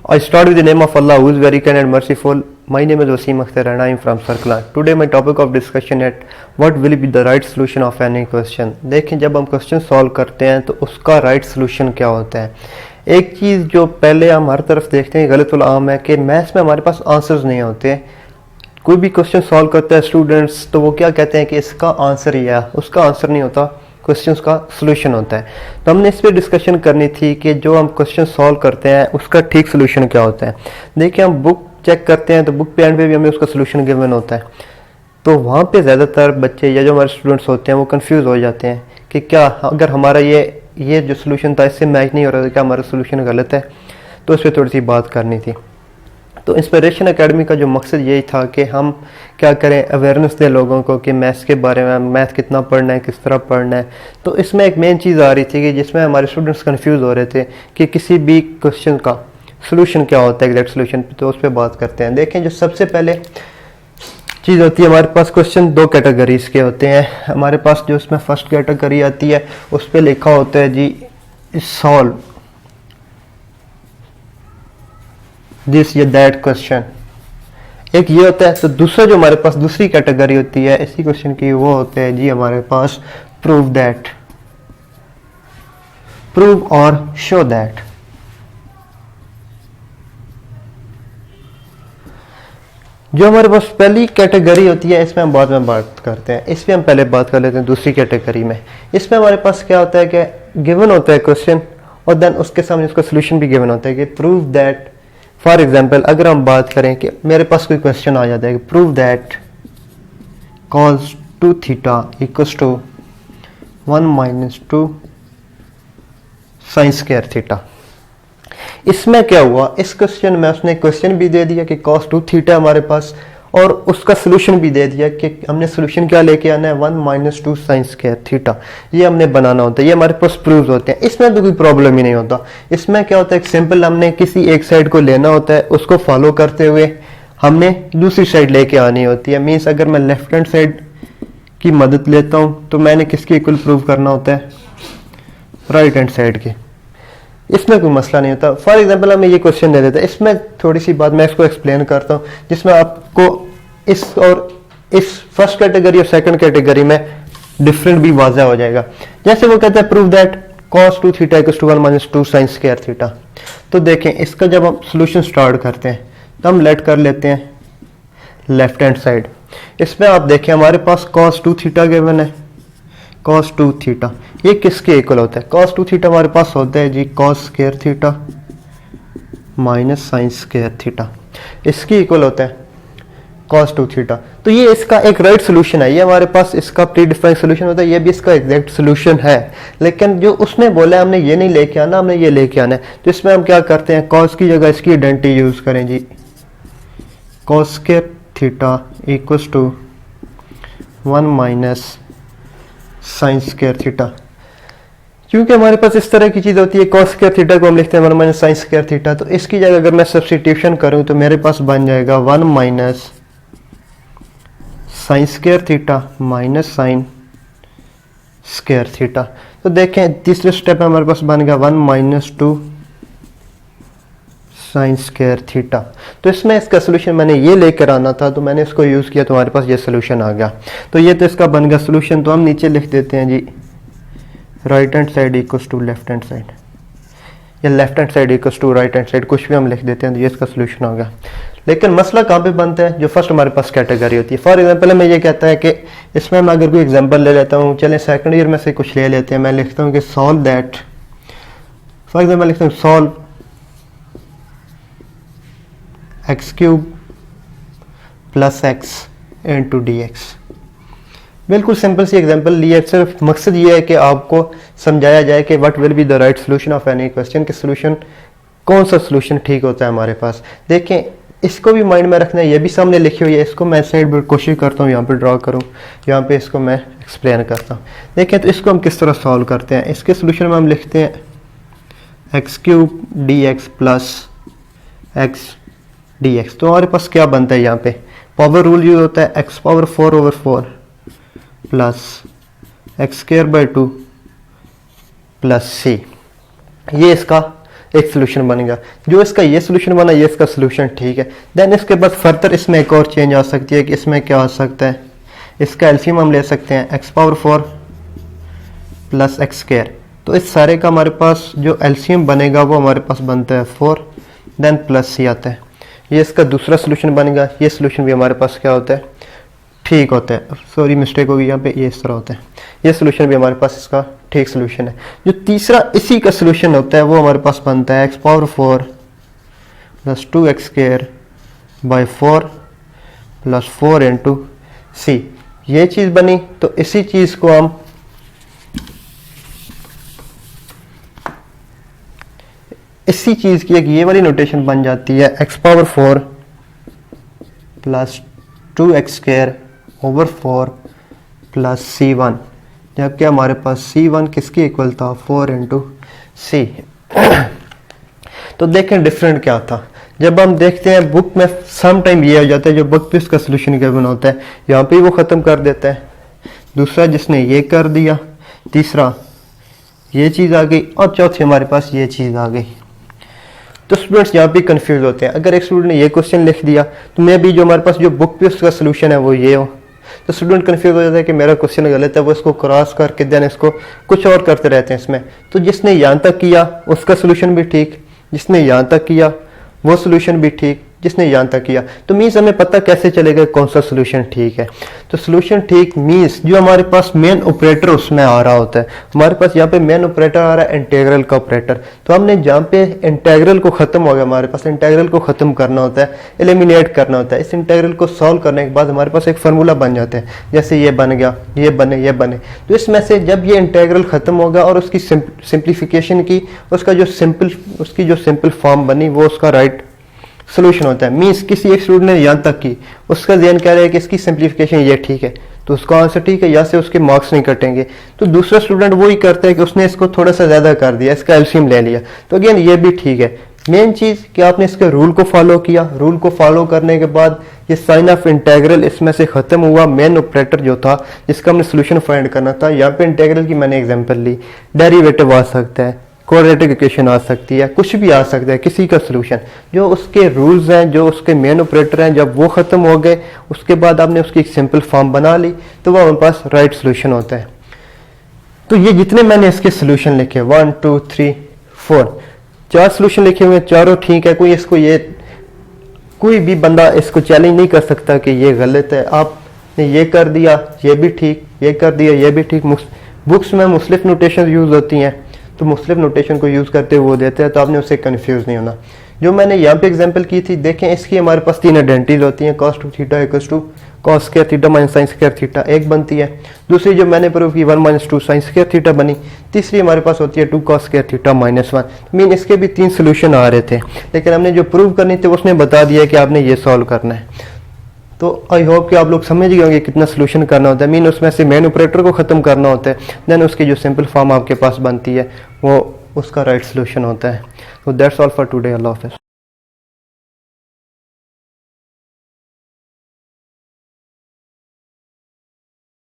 I start with the name of Allah, who is very kind and merciful. My name is Wasim Akhtar and I am from Sarkla. Today my topic of discussion is what will be the right solution of any question. देखें, जब हम question solve करते हैं तो उसका right solution क्या होता है. एक चीज़ जो पहले हम हर तरफ देखते हैं गलत आम है कि मैथ्स में हमारे पास आंसर्स नहीं होते. कोई भी क्वेश्चन सॉल्व करता है स्टूडेंट्स तो वो क्या कहते हैं कि इसका आंसर ही है, उसका आंसर नहीं होता, क्वेश्चंस का सॉल्यूशन होता है. तो हमने इस पर डिस्कशन करनी थी कि जो हम क्वेश्चन सॉल्व करते हैं उसका ठीक सॉल्यूशन क्या होता है. देखिए, हम बुक चेक करते हैं तो बुक पे एंड पे भी हमें उसका सॉल्यूशन गिवन होता है. तो वहाँ पे ज़्यादातर बच्चे या जो हमारे स्टूडेंट्स होते हैं वो कंफ्यूज हो जाते हैं कि क्या अगर हमारा ये जो सॉल्यूशन था इससे मैच नहीं हो रहा था, क्या हमारा सॉल्यूशन गलत है. तो इस पर थोड़ी सी बात करनी थी. तो इंस्पिरेशन एकेडमी का जो मकसद यही था कि हम क्या करें, अवेयरनेस दें लोगों को कि मैथ्स के बारे में, मैथ कितना पढ़ना है, किस तरह पढ़ना है. तो इसमें एक मेन चीज़ आ रही थी कि जिसमें हमारे स्टूडेंट्स कंफ्यूज हो रहे थे कि किसी भी क्वेश्चन का सॉल्यूशन क्या होता है, एग्जैक्ट सॉल्यूशन. तो उस पर बात करते हैं. देखें, जो सबसे पहले चीज़ होती है, हमारे पास क्वेश्चन दो कैटेगरीज के होते हैं. हमारे पास जो इसमें फर्स्ट कैटेगरी आती है उस पर लिखा होता है जी सॉल्व दिस या दैट क्वेश्चन, एक ये होता है. तो दूसरा जो हमारे पास दूसरी कैटेगरी होती है इसी क्वेश्चन की, वो होते हैं जी हमारे पास प्रूव दैट, प्रूव और शो दैट. जो हमारे पास पहली कैटेगरी होती है इसमें हम बाद में बात करते हैं, इस पर हम पहले बात कर लेते हैं दूसरी कैटेगरी में. इसमें हमारे पास क्या होता है कि गिवन होता है क्वेश्चन और देन उसके सामने उसका सोल्यूशन भी गिवन होता है कि प्रूव दैट. फॉर एग्जाम्पल, अगर हम बात करें कि मेरे पास कोई क्वेश्चन आ जाता है कि prove that cos 2 theta equals to 1 minus 2 sine square theta. इसमें क्या हुआ, इस क्वेश्चन में उसने क्वेश्चन भी दे दिया कि cos 2 थीटा हमारे पास, और उसका सोल्यूशन भी दे दिया कि हमने सोल्यूशन क्या लेके आना है, 1 माइनस 2 साइन स्क्वायर थीटा. ये हमने बनाना होता है, ये हमारे पास प्रूव्स होते हैं. इसमें तो कोई प्रॉब्लम ही नहीं होता. इसमें क्या होता है, सिंपल हमने किसी एक साइड को लेना होता है, उसको फॉलो करते हुए हमने दूसरी साइड लेके आनी होती है. मीन्स अगर मैं लेफ्ट हैंड साइड की मदद लेता हूँ तो मैंने किसकी इक्वल प्रूव करना होता है, राइट हैंड साइड की. इसमें कोई मसला नहीं होता. फॉर एग्जाम्पल हमें ये क्वेश्चन दे देता है, इसमें थोड़ी सी बात मैं इसको एक्सप्लेन करता हूँ जिसमें आपको इस और इस फर्स्ट कैटेगरी और सेकंड कैटेगरी में डिफरेंट भी वाज़ा हो जाएगा. जैसे वो कहता है prove that cos 2 theta equals to 1 minus 2 sine square theta. तो देखें, इसका जब हम सोल्यूशन स्टार्ट करते हैं तो हम लेट कर लेते हैं लेफ्ट हैंड साइड. इसमें आप देखें हमारे पास cos 2 थीटा गिवन है. cos 2 थीटा ये किसके इक्वल होता है, cos 2 थीटा हमारे पास होता है जी cos square theta minus sine square theta. इसकी इक्वल होता है cos 2 थीटा. तो ये इसका एक राइट सोल्यूशन है. ये हमारे पास इसका प्री डिफाइंड सोल्यूशन होता है, ये भी इसका एग्जैक्ट सोल्यूशन है. लेकिन जो उसने बोला है हमने ये नहीं लेके आना, हमने ये लेके आना है. तो इसमें हम क्या करते हैं, cos की जगह इसकी आइडेंटिटी यूज करें जी, cos square theta equals to 1 minus sine square theta. क्योंकि हमारे पास इस तरह की चीज़ होती है, cos स्क्वायर थीटा को हम लिखते हैं 1 माइनस साइन स्क्वायर थीटा. तो इसकी जगह अगर मैं सब्स्टिट्यूशन करूं तो मेरे पास बन जाएगा 1 minus sine square theta minus sine square theta. तो देखें तीसरे स्टेप में हमारे पास बन गया 1 माइनस 2 साइन स्क्वायर थीटा. तो इसमें इसका सोल्यूशन मैंने ये लेकर आना था तो मैंने इसको यूज़ किया तो हमारे पास ये सोल्यूशन आ गया. तो ये तो इसका बन गया सोल्यूशन. तो हम नीचे लिख देते हैं जी right hand side equals to left hand side, या left hand side equals to right hand side, कुछ भी हम लिख देते हैं तो ये इसका सोल्यूशन हो गया. लेकिन मसला कहाँ पे बनता है, जो फर्स्ट हमारे पास कैटेगरी होती है. फॉर एग्जांपल मैं ये कहता है कि इसमें मैं अगर कोई एग्जांपल ले लेता हूँ, चलें सेकंड ईयर में से कुछ ले लेते हैं. मैं लिखता हूँ कि सॉल्व दैट, फॉर एग्जाम्पल लिखता हूँ solve x cube plus x into D x. बिल्कुल सिंपल सी एग्जांपल लिया. सिर्फ मकसद ये है कि आपको समझाया जाए कि what will be the right solution of any question, के सोल्यूशन कौन सा सोल्यूशन ठीक होता है हमारे पास. देखें, इसको भी माइंड में रखना है. ये भी सामने लिखी हुई है, इसको मैं साइड पर कोशिश करता हूँ यहाँ पे ड्रॉ करूँ, यहाँ पे इसको मैं एक्सप्लेन करता हूँ. देखें, तो इसको हम किस तरह सॉल्व करते हैं. इसके सोल्यूशन में हम लिखते हैं x cube D x plus x D x. तो हमारे पास क्या बनता है, यहाँ पे पावर रूल यूज होता है, x power 4 over 4 plus x square by 2 plus C. ये इसका एक सोल्यूशन बनेगा। जो इसका ये सोल्यूशन बना ये इसका सोल्यूशन ठीक है। देन इसके बाद फर्दर इसमें एक और चेंज आ सकती है कि इसमें क्या आ सकता है, इसका एलसीएम हम ले सकते हैं x⁴ प्लस x²। तो इस सारे का हमारे पास जो एलसीएम बनेगा वो हमारे पास बनता है 4, देन प्लस c आता है। ये इसका दूसरा सोल्यूशन बनेगा। ये सोल्यूशन भी हमारे पास क्या होता है, ठीक होता है। सॉरी मिस्टेक होगी यहाँ पे, ये इस तरह होता है। ये सोल्यूशन भी हमारे पास इसका ठीक सोल्यूशन है। जो तीसरा इसी का सोल्यूशन होता है वो हमारे पास बनता है x⁴ plus 2x² by 4 plus 4 into c। ये चीज़ बनी तो इसी चीज़ को हम इसी चीज़ की एक ये वाली नोटेशन बन जाती है x⁴ plus 2x² over 4 plus c1, जबकि हमारे पास c1 किसकी इक्वल था, 4 इंटू c। तो देखें डिफरेंट क्या था। जब हम देखते हैं बुक में सम टाइम ये हो जाता है, जो बुक पे इसका सोल्यूशन गिवन होता है यहाँ पे वो ख़त्म कर देता है। दूसरा जिसने ये कर दिया, तीसरा ये चीज़ आ गई, और चौथी हमारे पास ये चीज़ आ गई। तो स्टूडेंट्स यहाँ पे कंफ्यूज होते हैं। अगर एक स्टूडेंट ने ये क्वेश्चन लिख दिया तो मैं भी जो हमारे पास जो बुक पे उसका सोल्यूशन है वो ये हो, तो स्टूडेंट कंफ्यूज हो जाता है कि मेरा क्वेश्चन गलत है, वो इसको क्रॉस करके देन इसको कुछ और करते रहते हैं इसमें। तो जिसने यहाँ तक किया उसका सोल्यूशन भी ठीक, जिसने यहाँ तक किया वो सोल्यूशन भी ठीक, जिसने यहाँ तक किया। तो मीन्स हमें पता कैसे चलेगा कौन सा सोल्यूशन ठीक है। तो सोल्यूशन ठीक मीन्स जो हमारे पास मेन ऑपरेटर उसमें आ रहा होता है। हमारे पास यहाँ पे मेन ऑपरेटर आ रहा है इंटीग्रल का ऑपरेटर। तो हमने जहाँ पे इंटीग्रल को खत्म हो गया, हमारे पास इंटीग्रल को खत्म करना होता है, एलिमिनेट करना होता है। इस इंटीग्रल को सॉल्व करने के बाद हमारे पास एक फार्मूला बन जाता है, जैसे ये बन गया, ये बने, ये बने। तो इसमें से जब ये इंटीग्रल खत्म होगा और उसकी सिंप्लीफिकेशन की, उसकी जो सिंपल फॉर्म बनी वो उसका राइट सोल्यूशन होता है। मीन्स किसी एक स्टूडेंट ने यहाँ तक की, उसका ध्यान कह रहा है कि इसकी सिंप्लीफिकेशन ये ठीक है, तो उसका आंसर ठीक है, यहाँ से उसके मार्क्स नहीं कटेंगे। तो दूसरा स्टूडेंट वो ही करता है कि उसने इसको थोड़ा सा ज़्यादा कर दिया, इसका एलसीएम ले लिया, तो अगेन ये भी ठीक है। मेन चीज़ कि आपने इसके रूल को फॉलो किया। रूल को फॉलो करने के बाद ये साइन ऑफ इंटीग्रल इसमें से खत्म हुआ। मेन ऑपरेटर जो था जिसका हमने सोल्यूशन फाइंड करना था, यहाँ पे इंटीग्रल की मैंने एग्जांपल ली। डेरिवेटिव आ सकता है, क्वाड्रेटिक इक्वेशन आ सकती है, कुछ भी आ सकता है, किसी का सोल्यूशन। जो उसके रूल्स हैं, जो उसके मेन ऑपरेटर हैं, जब वो ख़त्म हो गए उसके बाद आपने उसकी एक सिंपल फॉर्म बना ली तो वो हमारे पास राइट सोल्यूशन होता है। तो ये जितने मैंने इसके सोल्यूशन लिखे 1 2 3 4 4 सोल्यूशन लिखे हुए, चारों ठीक है। कोई भी बंदा इसको चैलेंज नहीं कर सकता कि ये गलत है। आपने ये कर दिया ये भी ठीक, ये कर दिया ये भी ठीक। बुक्स में मुख्तलिफ नोटेशन यूज़ होती हैं, तो मुख्तलिफ नोटेशन को यूज़ करते हुए वो देते हैं, तो आपने उससे कंफ्यूज नहीं होना। जो मैंने यहाँ पे एग्जांपल की थी, देखें इसकी हमारे पास 3 आइडेंटिटीज होती हैं। cos 2 theta equals to cos square theta minus sin square theta एक बनती है। दूसरी जो मैंने प्रूव की 1 - 2 sin स्क्वायर थीटा बनी। तीसरी हमारे पास होती है 2 cos square theta minus 1। Mean इसके भी 3 सोल्यूशन आ रहे थे, लेकिन हमने जो प्रूव करनी थी उसने बता दिया कि आपने ये सॉल्व करना है। तो आई होप कि आप लोग समझ गए होंगे कितना सोल्यूशन करना होता है। मीन उसमें से मेन ऑपरेटर को ख़त्म करना होता है, देन उसकी जो सिंपल फॉर्म आपके पास बनती है वो उसका राइट सोल्यूशन होता है। तो दैट्स ऑल फॉर टुडे। अल्लाह हाफ़िज़।